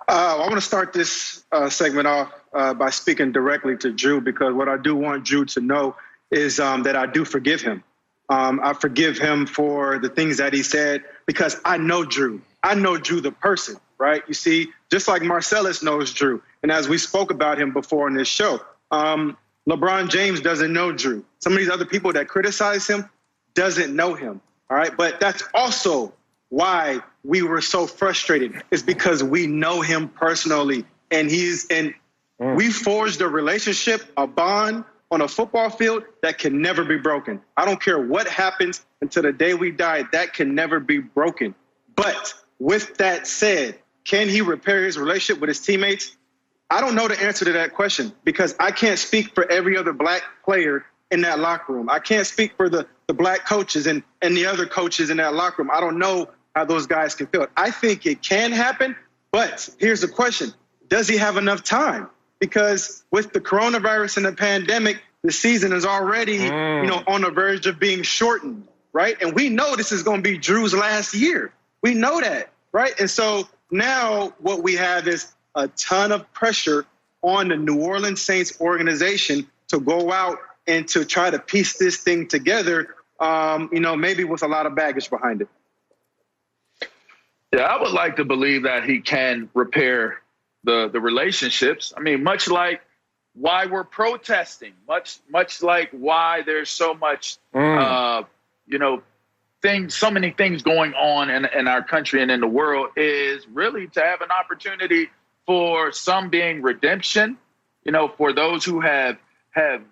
I want to start this segment off by speaking directly to Drew, because what I do want Drew to know is that I do forgive him. I forgive him for the things that he said, because I know Drew. I know Drew the person, right? You see, just like Marcellus knows Drew. And as we spoke about him before on this show, LeBron James doesn't know Drew. Some of these other people that criticize him doesn't know him, all right? But that's also why we were so frustrated, is because we know him personally, and we forged a relationship, a bond on a football field that can never be broken. I don't care what happens until the day we die, that can never be broken. But with that said, can he repair his relationship with his teammates? I don't know the answer to that question, because I can't speak for every other black player in that locker room. I can't speak for the black coaches and the other coaches in that locker room. I don't know how those guys can feel. I think it can happen, but here's the question. Does he have enough time? Because with the coronavirus and the pandemic, the season is already, on the verge of being shortened, right? And we know this is going to be Drew's last year. We know that, right? And so now what we have is a ton of pressure on the New Orleans Saints organization to go out and to try to piece this thing together, maybe with a lot of baggage behind it. Yeah, I would like to believe that he can repair the relationships. I mean, much like why we're protesting, much like why there's so much, so many things going on in our country and in the world, is really to have an opportunity for some being redemption, for those who have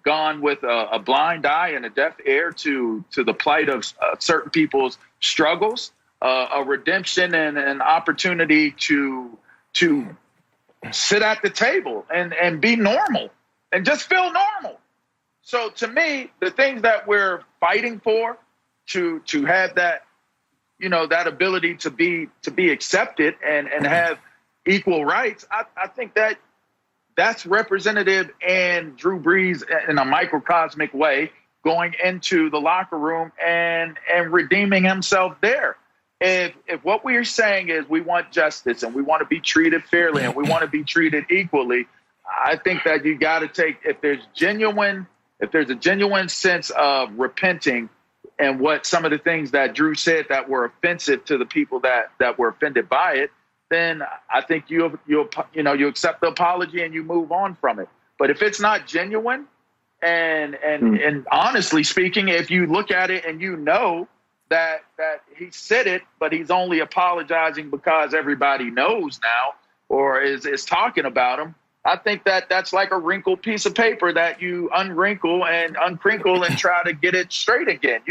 gone with a blind eye and a deaf ear to the plight of certain people's struggles, a redemption and an opportunity to sit at the table and be normal and just feel normal. So to me, the things that we're fighting for, to have that, that ability to be accepted and have equal rights, I think that's representative in Drew Brees in a microcosmic way, going into the locker room and redeeming himself there. If what we are saying is we want justice and we want to be treated fairly and we want to be treated equally, I think that you got to take, if there's a genuine sense of repenting and what some of the things that Drew said that were offensive to the people that were offended by it, then I think you accept the apology and you move on from it. But if it's not genuine, and honestly speaking, if you look at it and that he said it, but he's only apologizing because everybody knows now or is talking about him, I think that's like a wrinkled piece of paper that you unwrinkle and uncrinkle and try to get it straight again.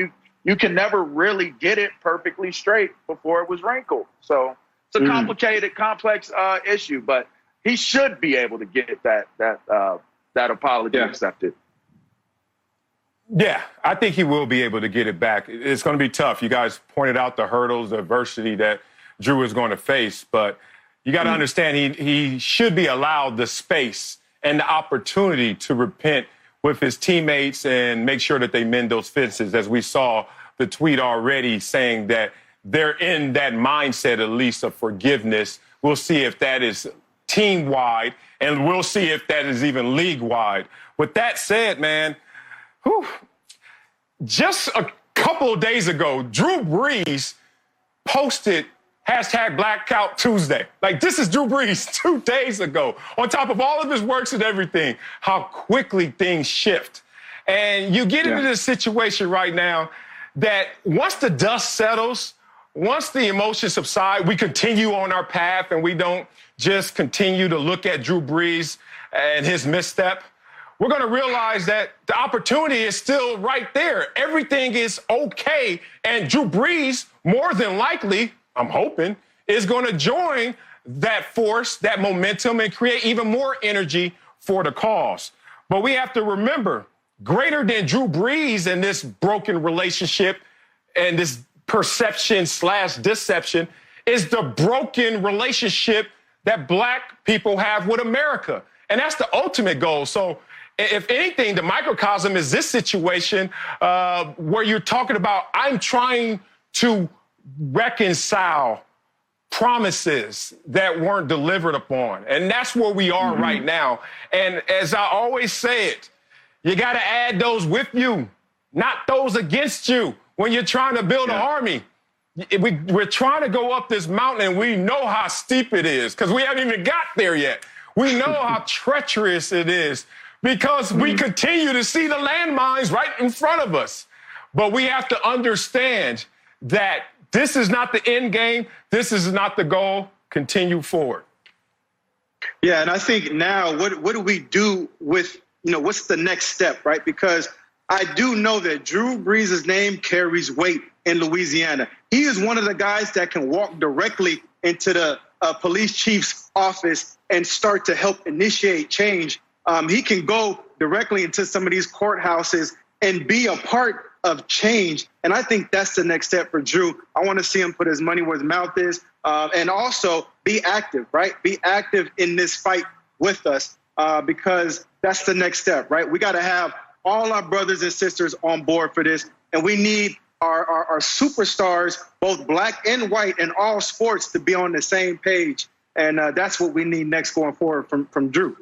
You can never really get it perfectly straight before it was wrinkled. So it's a complicated, complex issue, but he should be able to get that apology accepted. Yeah, I think he will be able to get it back. It's going to be tough. You guys pointed out the hurdles, the adversity that Drew is going to face, but you got to understand he should be allowed the space and the opportunity to repent with his teammates and make sure that they mend those fences, as we saw the tweet already saying that they're in that mindset, at least, of forgiveness. We'll see if that is team-wide, and we'll see if that is even league-wide. With that said, man, just a couple of days ago, Drew Brees posted #Blackout Tuesday. Like, this is Drew Brees 2 days ago. On top of all of his works and everything, how quickly things shift. And you get into this situation right now that once the dust settles, once the emotions subside, we continue on our path and we don't just continue to look at Drew Brees and his misstep. We're going to realize that the opportunity is still right there. Everything is okay. And Drew Brees, more than likely, I'm hoping, is going to join that force, that momentum, and create even more energy for the cause. But we have to remember, greater than Drew Brees and this broken relationship and this perception/deception is the broken relationship that black people have with America. And that's the ultimate goal. So if anything, the microcosm is this situation where you're talking about, I'm trying to reconcile promises that weren't delivered upon. And that's where we are right now. And as I always say it, you got to add those with you, not those against you. When you're trying to build an army, we're trying to go up this mountain, and we know how steep it is because we haven't even got there yet. We know how treacherous it is because we continue to see the landmines right in front of us. But we have to understand that this is not the end game. This is not the goal. Continue forward. Yeah, and I think now what do we do with, what's the next step, right? Because I do know that Drew Brees' name carries weight in Louisiana. He is one of the guys that can walk directly into the police chief's office and start to help initiate change. He can go directly into some of these courthouses and be a part of change. And I think that's the next step for Drew. I want to see him put his money where his mouth is and also be active, right? Be active in this fight with us because that's the next step, right? We got to have all our brothers and sisters on board for this. And we need our superstars, both black and white in all sports, to be on the same page. And that's what we need next going forward from Drew.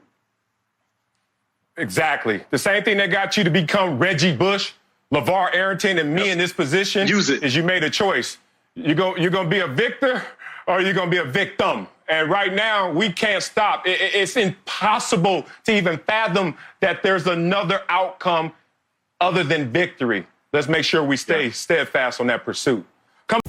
Exactly. The same thing that got you to become Reggie Bush, LaVar, Arrington, and me in this position is you made a choice. You're going to be a victor or you're going to be a victim. And right now, we can't stop. It's impossible to even fathom that there's another outcome other than victory. Let's make sure we stay steadfast on that pursuit. Come